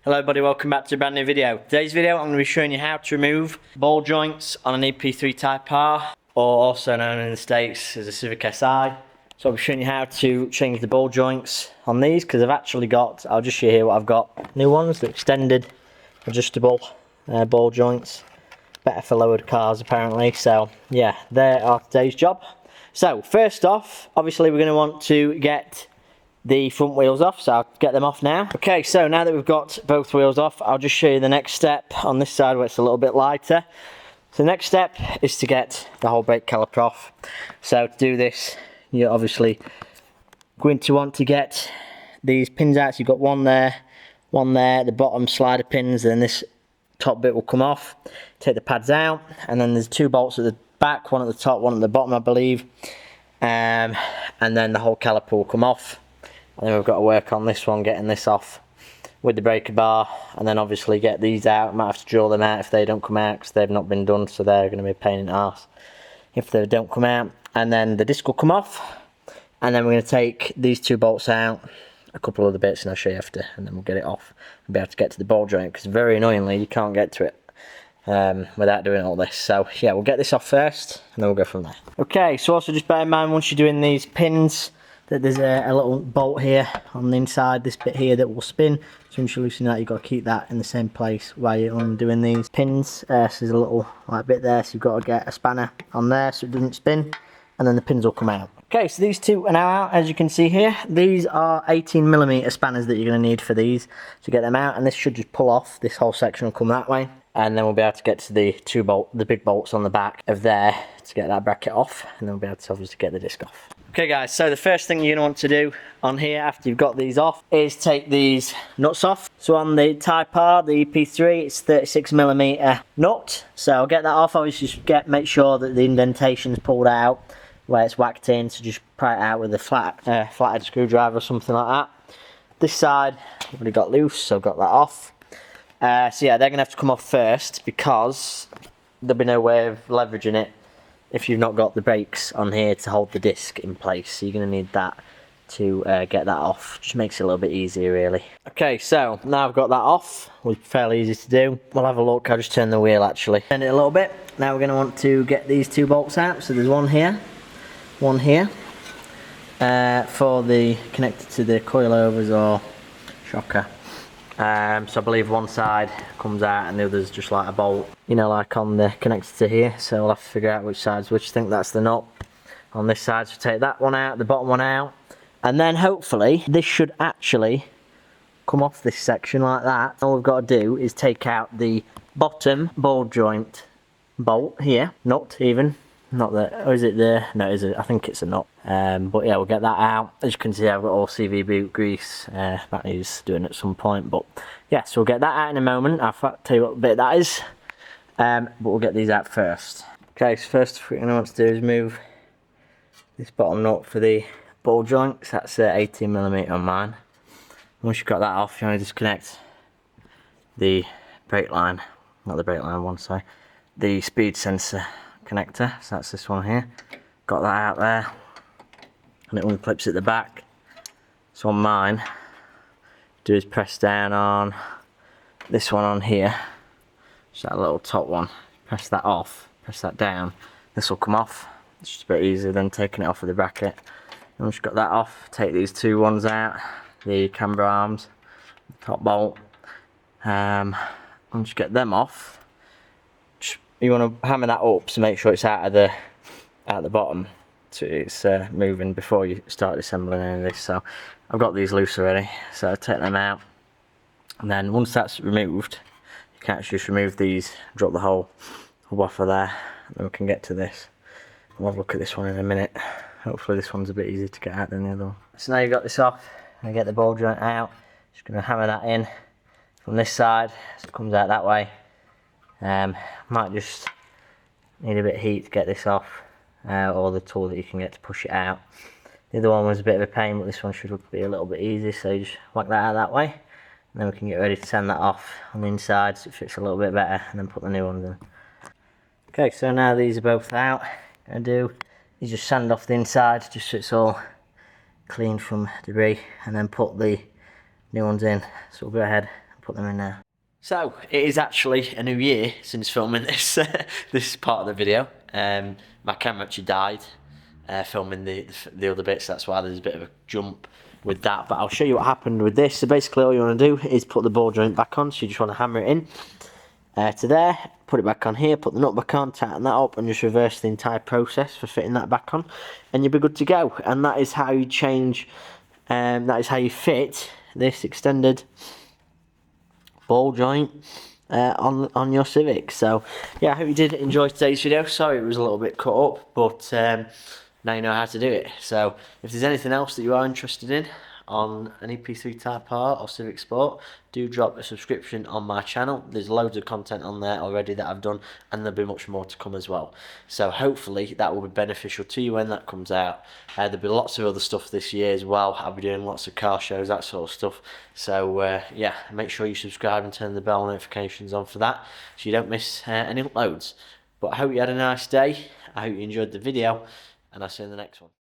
Hello everybody, welcome back to a brand new video. Today's video I'm going to be showing you how to remove ball joints on an EP3 Type R, or also known in the States as a Civic Si. So I'll be showing you how to change the ball joints on these, because I've actually got, I'll just show you here what I've got. New ones, the extended adjustable ball joints. Better for lowered cars apparently, so yeah, there are today's job. So first off, obviously we're going to want to get the front wheels off, so I'll get them off now. Okay, so now that we've got both wheels off, I'll just show you the next step on this side where it's a little bit lighter. So the next step is to get the whole brake caliper off. So to do this, you're obviously going to want to get these pins out. So you've got one there, the bottom slider pins, and then this top bit will come off. Take the pads out, and then there's two bolts at the back, one at the top, one at the bottom I believe, and then the whole caliper will come off. And then we've got to work on this one, getting this off with the breaker bar, and then obviously get these out. Might have to draw them out if they don't come out, because they've not been done, so they're going to be a pain in the arse if they don't come out. And then the disc will come off, and then we're going to take these two bolts out, a couple of the bits, and I'll show you after, and then we'll get it off and be able to get to the ball joint, because very annoyingly you can't get to it without doing all this. So yeah, we'll get this off first, and then we'll go from there. Okay, so also just bear in mind once you're doing these pins, that there's a little bolt here on the inside, this bit here that will spin. So once you loosen that, you've got to keep that in the same place while you're undoing these pins. So there's a little bit there, so you've got to get a spanner on there so it doesn't spin, and then the pins will come out. Okay, so these two are now out, as you can see here. These are 18mm spanners that you're going to need for these to get them out, and this should just pull off. This whole section will come that way, and then we'll be able to get to the big bolts on the back of there to get that bracket off, and then we'll be able to obviously get the disc off. Okay guys, so the first thing you're going to want to do on here after you've got these off is take these nuts off. So on the Type R, the EP3, it's 36mm nut. So I'll get that off. Obviously just make sure that the indentation's pulled out where it's whacked in, so just pry it out with a flathead screwdriver or something like that. This side I've already got loose, so I've got that off. So yeah, they're going to have to come off first, because there'll be no way of leveraging it if you've not got the brakes on here to hold the disc in place. So you're going to need that to get that off. Just makes it a little bit easier really. Okay, so now I've got that off, which is fairly easy to do. We'll have a look. I'll just turn the wheel actually. Turn it a little bit. Now we're going to want to get these two bolts out. So there's one here for the connected to the coilovers or shocker. So I believe one side comes out and the other's just like a bolt, you know, like on the connected to here. So we'll have to figure out which side's which. I think that's the nut on this side, so take that one out, the bottom one out, and then hopefully this should actually come off this section like that. All we've got to do is take out the bottom ball joint bolt here, nut even. Not that, or is it there? No, is it? I think it's a nut. But yeah, we'll get that out. As you can see, I've got all CV boot grease. That needs doing at some point. But yeah, so we'll get that out in a moment. I'll tell you what bit that is. But we'll get these out first. Okay, so first what we're going to want to do is move this bottom nut for the ball joints. That's 18mm on mine. Once you've got that off, you want to disconnect the brake line. Not the brake line one, sorry. The speed sensor connector, so that's this one here. Got that out there, and it unclips at the back. So on mine, do is press down on this one on here, just that little top one. Press that off, press that down. This will come off. It's just a bit easier than taking it off with the bracket. And once you've got that off, take these two ones out, the camber arms, the top bolt. Once you get them off, you want to hammer that up to make sure it's out of the bottom, so it's moving before you start assembling any of this. So I've got these loose already, so I'll take them out, and then once that's removed, you can actually just remove these, drop the whole off of there, and then we can get to this. We'll have a look at this one in a minute. Hopefully this one's a bit easier to get out than the other one. So now you've got this off, and get the ball joint out. Just going to hammer that in from this side, so it comes out that way. Might just need a bit of heat to get this off, or the tool that you can get to push it out. The other one was a bit of a pain, but this one should be a little bit easier, so you just whack that out that way, and then we can get ready to sand that off on the inside so it fits a little bit better, and then put the new ones in. Okay, so now these are both out. What I'm going to do is just sand off the inside just so it's all clean from debris, and then put the new ones in. So we'll go ahead Put them in there. So it is actually a new year since filming this this part of the video. My camera actually died filming the other bits. That's why there's a bit of a jump with that. But I'll show you what happened with this. So basically, all you want to do is put the ball joint back on. So you just want to hammer it in to there. Put it back on here. Put the nut back on. Tighten that up, and just reverse the entire process for fitting that back on, and you'll be good to go. And that is how you change. That is how you fit this extended ball joint on your Civic. So yeah, I hope you did enjoy today's video. Sorry it was a little bit cut up, but now you know how to do it. So if there's anything else that you are interested in on an EP3 Type R or Civic Sport, do drop a subscription on my channel. There's loads of content on there already that I've done, and there'll be much more to come as well. So hopefully that will be beneficial to you when that comes out. There'll be lots of other stuff this year as well. I'll be doing lots of car shows, that sort of stuff. So yeah, make sure you subscribe and turn the bell notifications on for that, so you don't miss any uploads. But I hope you had a nice day. I hope you enjoyed the video, and I'll see you in the next one.